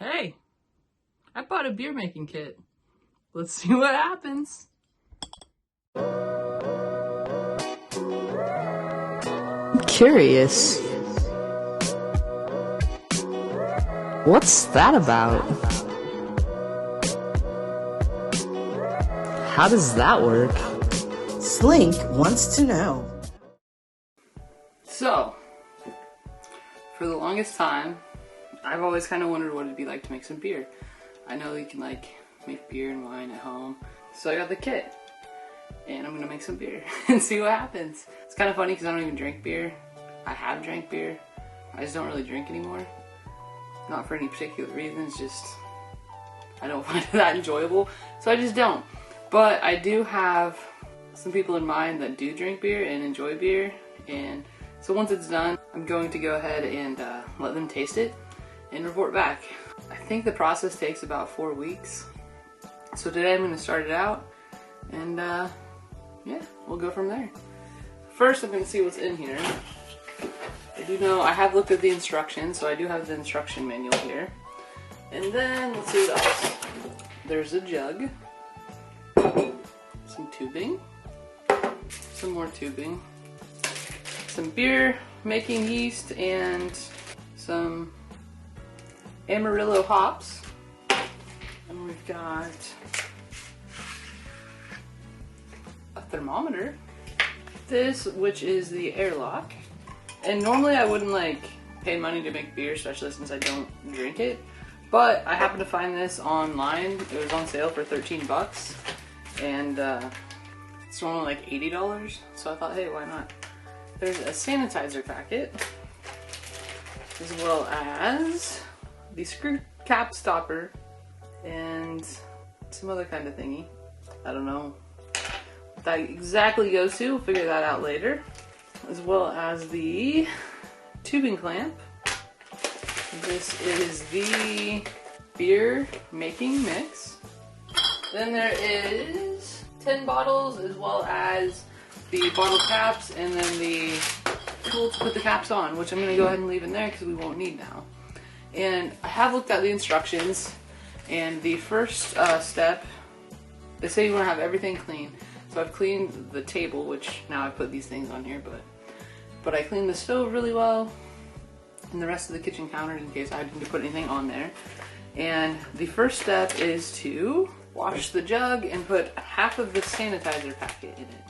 Hey, I bought a beer making kit. Let's see what happens. Curious. What's that about? How does that work? Slink wants to know. So, for the longest time, I've always kind of wondered what it'd be like to make some beer. I know you can make beer and wine at home. So I got the kit. And I'm gonna make some beer and see what happens. It's kind of funny because I don't even drink beer. I have drank beer. I just don't really drink anymore. Not for any particular reason, it's just I don't find it that enjoyable. So I just don't. But I do have some people in mind that do drink beer and enjoy beer. And so once it's done, I'm going to go ahead and let them taste it and report back. I think the process takes about 4 weeks. So today I'm going to start it out and yeah, we'll go from there. First I'm going to see what's in here. I do know, I have looked at the instructions, so I do have the instruction manual here. And then, let's see what else. There's a jug, some tubing, some more tubing, some beer making yeast, and some Amarillo hops. And we've got a thermometer. This, which is the airlock. And normally I wouldn't pay money to make beer, especially since I don't drink it. But I happened to find this online. It was on sale for 13 bucks. And it's normally like $80. So I thought, hey, why not? There's a sanitizer packet, as well as the screw cap stopper and some other kind of thingy. I don't know what that exactly goes to. We'll figure that out later. As well as the tubing clamp. This is the beer making mix. Then there is 10 bottles, as well as the bottle caps, and then the tool to put the caps on, which I'm going to go ahead and leave in there because we won't need now. And I have looked at the instructions, and the first step, they say you want to have everything clean. So I've cleaned the table, which now I put these things on here, but I cleaned the stove really well, and the rest of the kitchen counter in case I didn't put anything on there. And the first step is to wash the jug and put half of the sanitizer packet in it.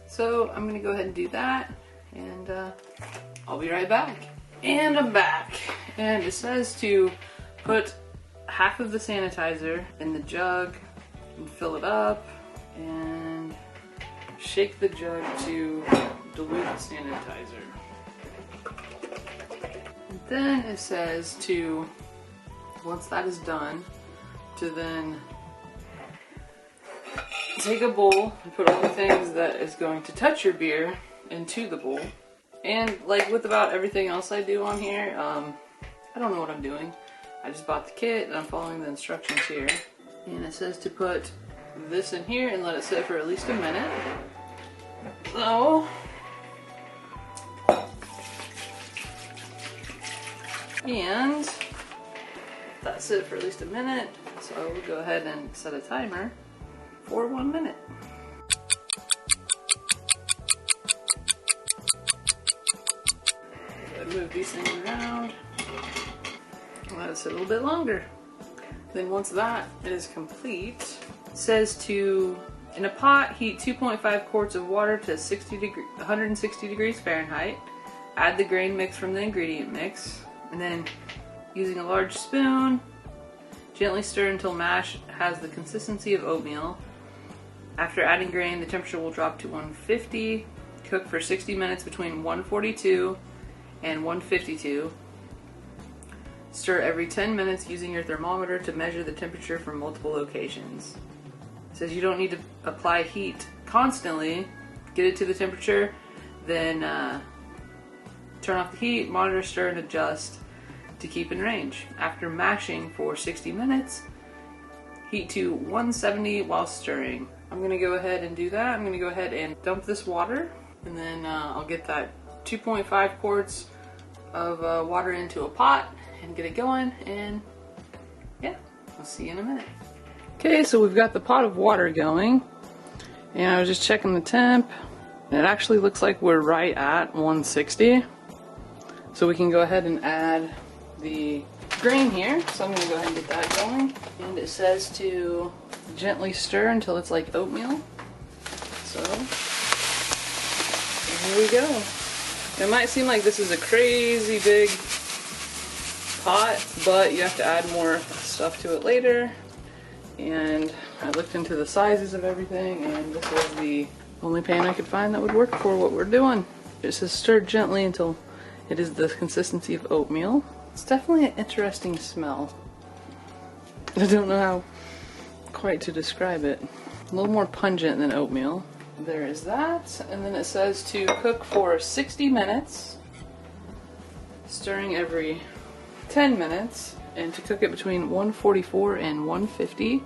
So I'm gonna go ahead and do that, and I'll be right back. And I'm back. And it says to put half of the sanitizer in the jug and fill it up and shake the jug to dilute the sanitizer. And then it says to, once that is done, to then take a bowl and put all the things that is going to touch your beer into the bowl. And like with about everything else I do on here, I don't know what I'm doing. I just bought the kit and I'm following the instructions here. And it says to put this in here and let it sit for at least a minute. So, and that's it for at least a minute. So I will go ahead and set a timer for 1 minute. I move these things around. Let it sit a little bit longer. Then once that is complete, it says to, in a pot, heat 2.5 quarts of water to 160 degrees Fahrenheit. Add the grain mix from the ingredient mix. And then, using a large spoon, gently stir until mash has the consistency of oatmeal. After adding grain, the temperature will drop to 150. Cook for 60 minutes between 142 and 152. Stir every 10 minutes using your thermometer to measure the temperature from multiple locations. It says you don't need to apply heat constantly. Get it to the temperature, then turn off the heat, monitor, stir, and adjust to keep in range. After mashing for 60 minutes, heat to 170 while stirring. I'm going to go ahead and do that. I'm going to go ahead and dump this water, and then I'll get that 2.5 quarts of water into a pot and get it going, and yeah, I'll see you in a minute. Okay, so we've got the pot of water going, and I was just checking the temp, and it actually looks like we're right at 160. So we can go ahead and add the grain here. So I'm gonna go ahead and get that going. And it says to gently stir until it's like oatmeal. So here we go. It might seem like this is a crazy big pot, but you have to add more stuff to it later. And I looked into the sizes of everything, and this was the only pan I could find that would work for what we're doing. It says stir gently until it is the consistency of oatmeal. It's definitely an interesting smell. I don't know how quite to describe it. A little more pungent than oatmeal. There is that, and then it says to cook for 60 minutes, stirring every 10 minutes, and to cook it between 144 and 150.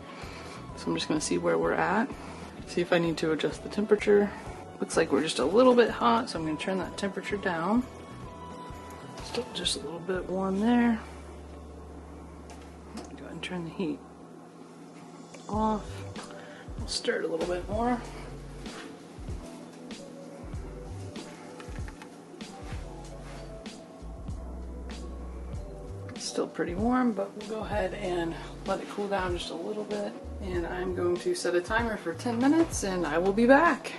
So I'm just going to see where we're at, see if I need to adjust the temperature. Looks like we're just a little bit hot, so I'm going to turn that temperature down. Still just a little bit warm there. Go ahead and turn the heat off. We'll stir it a little bit more. Still pretty warm, but we'll go ahead and let it cool down just a little bit. And I'm going to set a timer for 10 minutes and I will be back.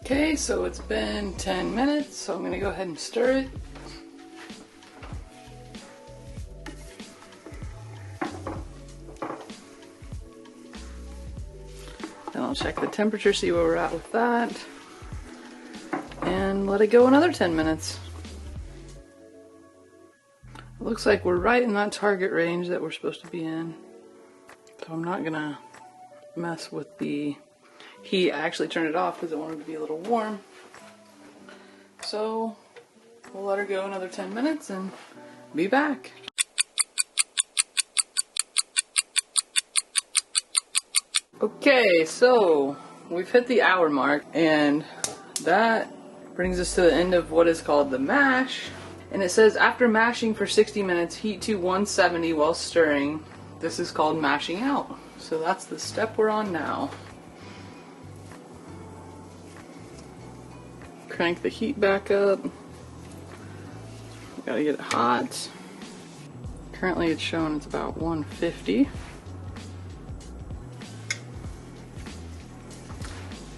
Okay, so it's been 10 minutes, so I'm going to go ahead and stir it. Then I'll check the temperature, see where we're at with that. And let it go another 10 minutes. It looks like we're right in that target range that we're supposed to be in. So I'm not gonna mess with the heat. I actually turned it off because I wanted it to be a little warm. So we'll let her go another 10 minutes and be back. Okay, so we've hit the hour mark, and that brings us to the end of what is called the mash. And it says after mashing for 60 minutes, heat to 170 while stirring. This is called mashing out. So that's the step we're on now. Crank the heat back up. Gotta get it hot. Currently it's showing it's about 150.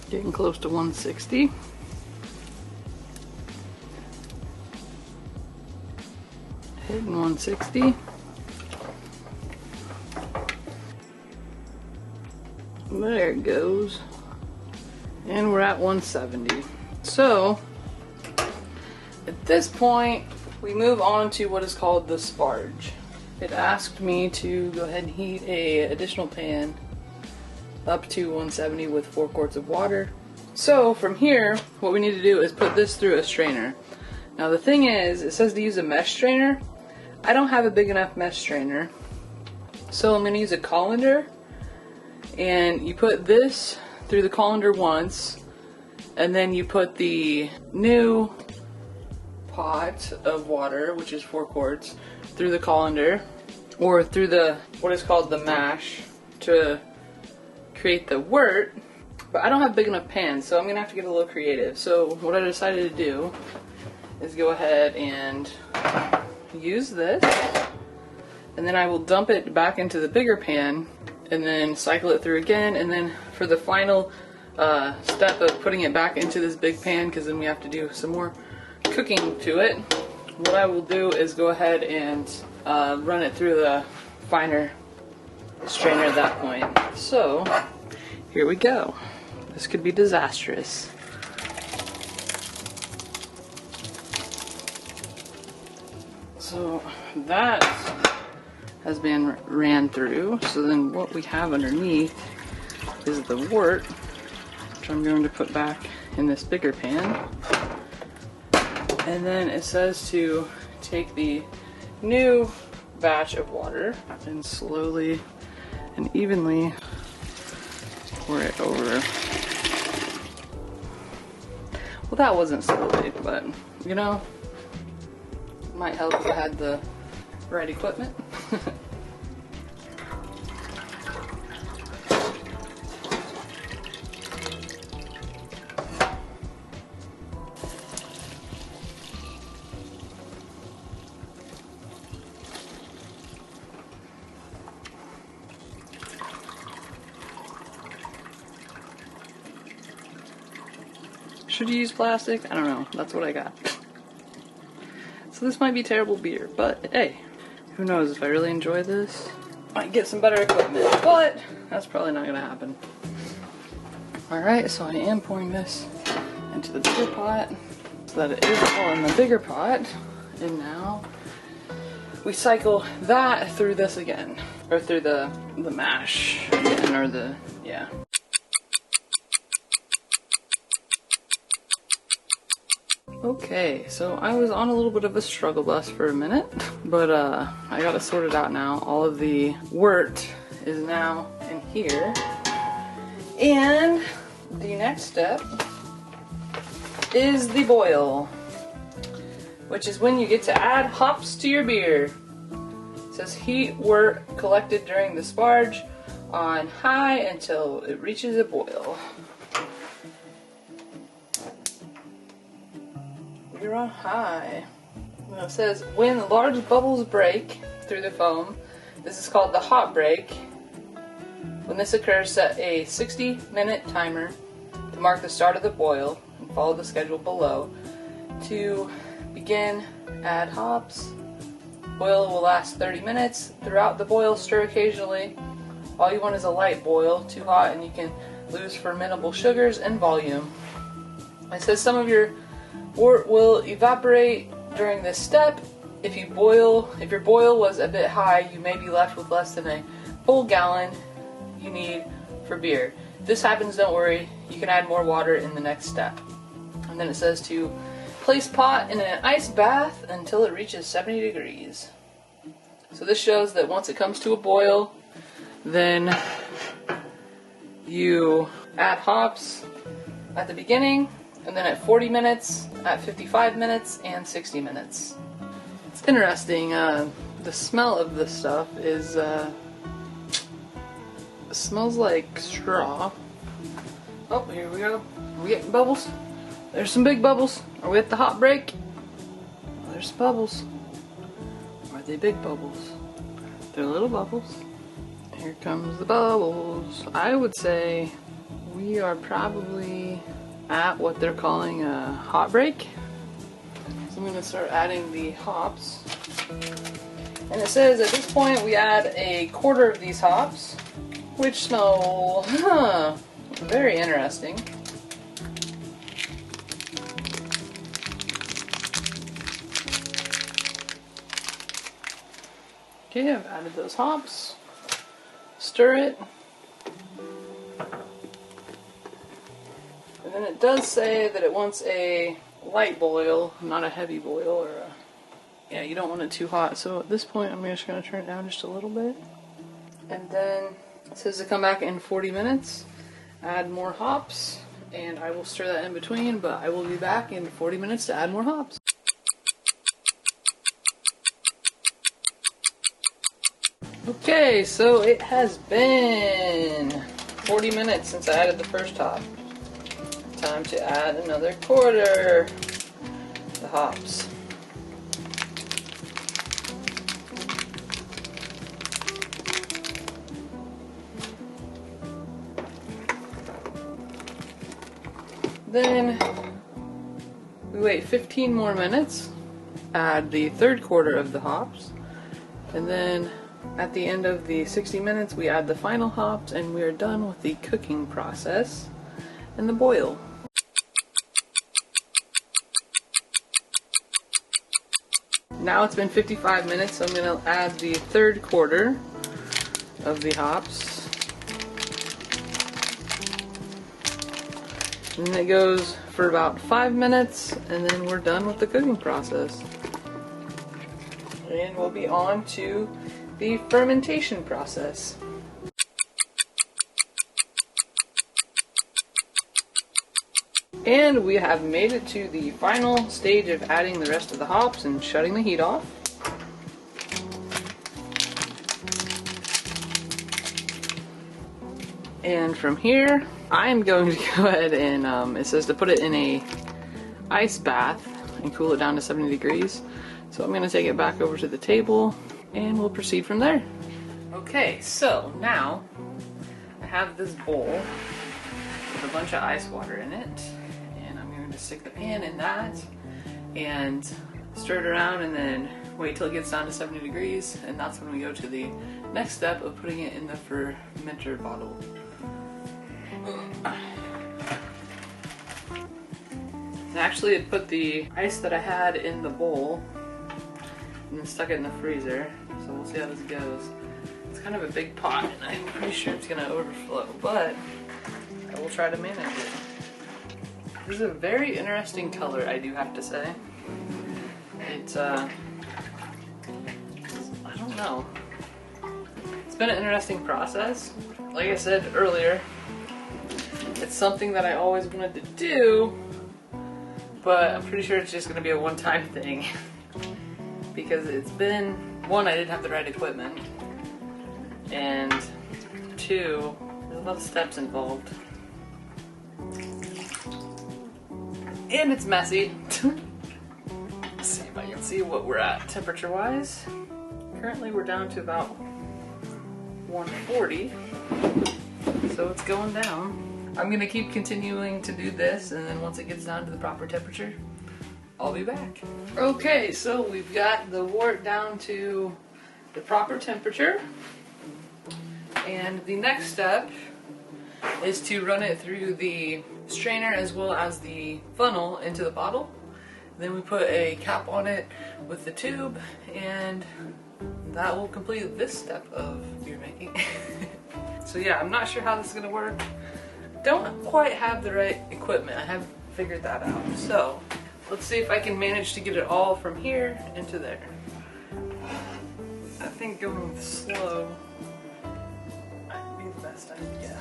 Getting close to 160. Hitting 160. There it goes. And we're at 170. So, at this point, we move on to what is called the sparge. It asked me to go ahead and heat an additional pan up to 170 with 4 quarts of water. So, from here, what we need to do is put this through a strainer. Now the thing is, it says to use a mesh strainer. I don't have a big enough mesh strainer, so I'm going to use a colander, and you put this through the colander once, and then you put the new pot of water, which is 4 quarts, through the colander, or through the, what is called the mash, to create the wort. But I don't have big enough pans, so I'm going to have to get a little creative. So what I decided to do is go ahead and use this, and then I will dump it back into the bigger pan and then cycle it through again, and then for the final step of putting it back into this big pan, because then we have to do some more cooking to it, what I will do is go ahead and run it through the finer strainer at that point. So here we go. This could be disastrous. So that has been ran through. So then what we have underneath is the wort, which I'm going to put back in this bigger pan. And then it says to take the new batch of water and slowly and evenly pour it over. Well, that wasn't slowly, but you know, Might help if I had the right equipment. Should you use plastic? I don't know. That's what I got. So this might be terrible beer, but hey, who knows if I really enjoy this? Might get some better equipment, but that's probably not gonna happen. Alright, so I am pouring this into the bigger pot so that it is all in the bigger pot. And now we cycle that through this again. Or through the mash again, or the, yeah. Okay, so I was on a little bit of a struggle bus for a minute, but I got it sorted out now. All of the wort is now in here. And the next step is the boil, which is when you get to add hops to your beer. It says heat wort collected during the sparge on high until it reaches a boil. You're on high. And it says when large bubbles break through the foam, this is called the hop break. When this occurs, set a 60-minute timer to mark the start of the boil and follow the schedule below. To begin, add hops. Boil will last 30 minutes. Throughout the boil, stir occasionally. All you want is a light boil, too hot and you can lose fermentable sugars and volume. It says some of your wort will evaporate during this step. If your boil was a bit high, you may be left with less than a full gallon you need for beer. If this happens, don't worry, you can add more water in the next step. And then it says to place pot in an ice bath until it reaches 70 degrees. So this shows that once it comes to a boil, then you add hops at the beginning, and then at 40 minutes, at 55 minutes, and 60 minutes. It's interesting, the smell of this stuff is, it smells like straw. Oh, here we go. Are we getting bubbles? There's some big bubbles. Are we at the hot break? Oh, there's bubbles. Are they big bubbles? They're little bubbles. Here comes the bubbles. I would say we are probably at what they're calling a hot break. So I'm going to start adding the hops. And it says at this point we add a quarter of these hops, which smell, very interesting. Okay, I've added those hops. Stir it. And then it does say that it wants a light boil, not a heavy boil, or a, yeah, you don't want it too hot. So at this point, I'm just going to turn it down just a little bit. And then it says to come back in 40 minutes, add more hops, and I will stir that in between, but I will be back in 40 minutes to add more hops. Okay, so it has been 40 minutes since I added the first hop. Time to add another quarter, the hops. Then we wait 15 more minutes, add the third quarter of the hops, and then at the end of the 60 minutes we add the final hops, and we are done with the cooking process and the boil. Now it's been 55 minutes, so I'm going to add the third quarter of the hops. And then it goes for about 5 minutes, and then we're done with the cooking process. And we'll be on to the fermentation process. And we have made it to the final stage of adding the rest of the hops and shutting the heat off. And from here, I'm going to go ahead and, it says to put it in a ice bath and cool it down to 70 degrees. So I'm going to take it back over to the table and we'll proceed from there. Okay, so now I have this bowl with a bunch of ice water in it, and I'm going to stick the pan in that and stir it around and then wait till it gets down to 70 degrees, and that's when we go to the next step of putting it in the fermenter bottle. I actually had put the ice that I had in the bowl and then stuck it in the freezer, so we'll see how this goes. It's kind of a big pot and I'm pretty sure it's going to overflow, but I will try to manage it. This is a very interesting color, I do have to say. It's, I don't know. It's been an interesting process. Like I said earlier, it's something that I always wanted to do, but I'm pretty sure it's just going to be a one-time thing. Because it's been, one, I didn't have the right equipment, and two, there's a lot of steps involved. And it's messy. Let's see if I can see what we're at temperature-wise. Currently we're down to about 140, so it's going down. I'm gonna keep continuing to do this, and then once it gets down to the proper temperature, I'll be back. Okay, so we've got the wort down to the proper temperature, and the next step is to run it through the strainer as well as the funnel into the bottle. Then we put a cap on it with the tube, and that will complete this step of beer making. So yeah, I'm not sure how this is going to work. Don't quite have the right equipment. I haven't figured that out. So let's see if I can manage to get it all from here into there. I think going slow might be the best idea.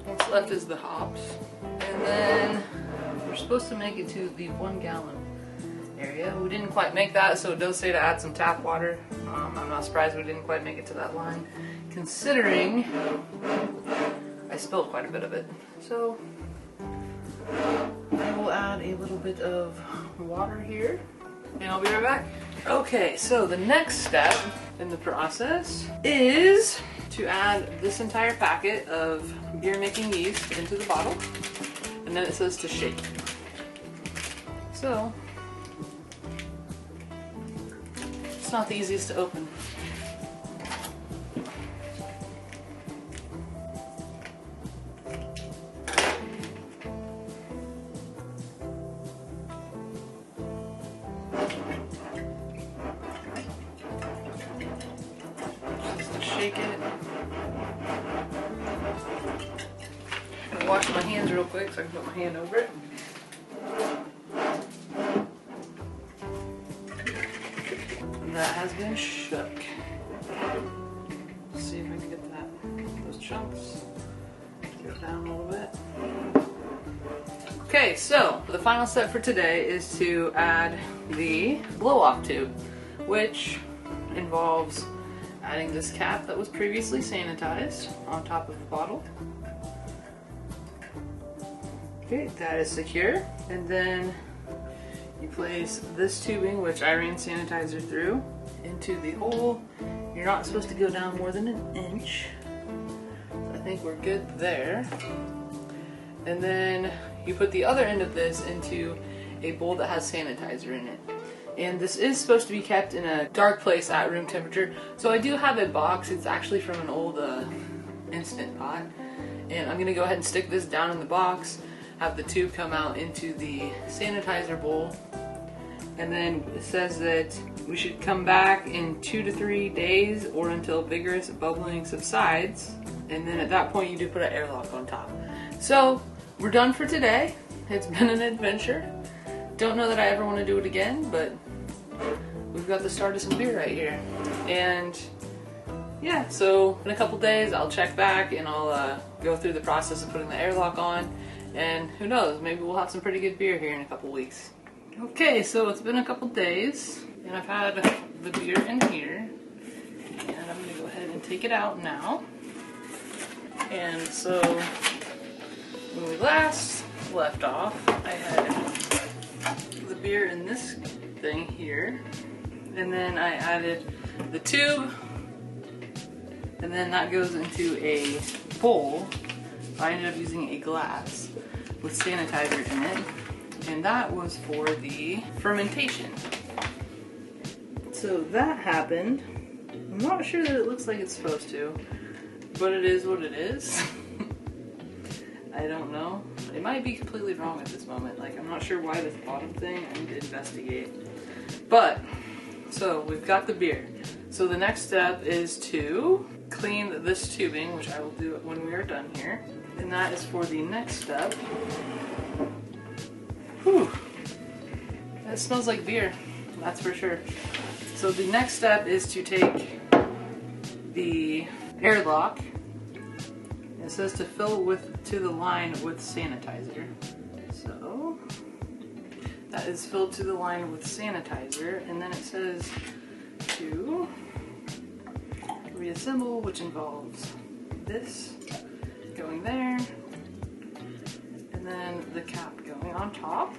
What's left is the hops, and then we're supposed to make it to the 1 gallon area. We didn't quite make that, so it does say to add some tap water. I'm not surprised we didn't quite make it to that line, considering I spilled quite a bit of it. So I will add a little bit of water here, and I'll be right back. Okay, so the next step in the process is to add this entire packet of beer making yeast into the bottle, and then it says to shake. So it's not the easiest to open. Just to shake it. I'm gonna wash my hands real quick so I can put my hand over it. That has been shook. Let's see if I can get those chunks. Get it down a little bit. Okay, so the final step for today is to add the blow-off tube, which involves adding this cap that was previously sanitized on top of the bottle. Okay, that is secure, and then you place this tubing, which I ran sanitizer through, into the hole. You're not supposed to go down more than 1 inch. So I think we're good there. And then you put the other end of this into a bowl that has sanitizer in it. And this is supposed to be kept in a dark place at room temperature. So I do have a box. It's actually from an old Instant Pot. And I'm going to go ahead and stick this down in the box, have the tube come out into the sanitizer bowl, and then it says that we should come back in 2 to 3 days or until vigorous bubbling subsides, and then at that point you do put an airlock on top. So we're done for today. It's been an adventure. Don't know that I ever want to do it again, but we've got the start of some beer right here. And yeah, so in a couple days I'll check back and I'll go through the process of putting the airlock on, and who knows, maybe we'll have some pretty good beer here in a couple weeks. Okay, so it's been a couple days and I've had the beer in here, and I'm going to go ahead and take it out now. And so when we last left off, I had the beer in this thing here, and then I added the tube, and then that goes into a bowl. I ended up using a glass with sanitizer in it, and that was for the fermentation. So that happened. I'm not sure that it looks like it's supposed to, but it is what it is. I don't know. It might be completely wrong at this moment. Like, I'm not sure why this bottom thing, I need to investigate. But, so we've got the beer. So the next step is to clean this tubing, which I will do when we are done here. And that is for the next step. Whew. That smells like beer, that's for sure. So the next step is to take the airlock. It says to fill to the line with sanitizer. So that is filled to the line with sanitizer, and then it says to reassemble, which involves this going there, and then the cap going on top.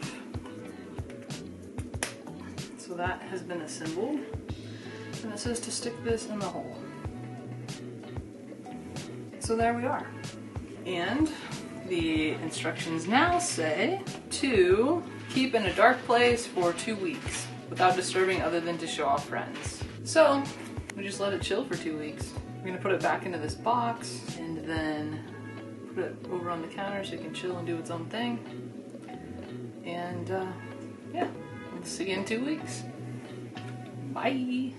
So that has been assembled, and it says to stick this in the hole. So there we are. And the instructions now say to keep in a dark place for 2 weeks without disturbing other than to show off friends. So we just let it chill for 2 weeks. We're gonna put it back into this box and then put it over on the counter so it can chill and do its own thing. And yeah, we'll see you in 2 weeks. Bye.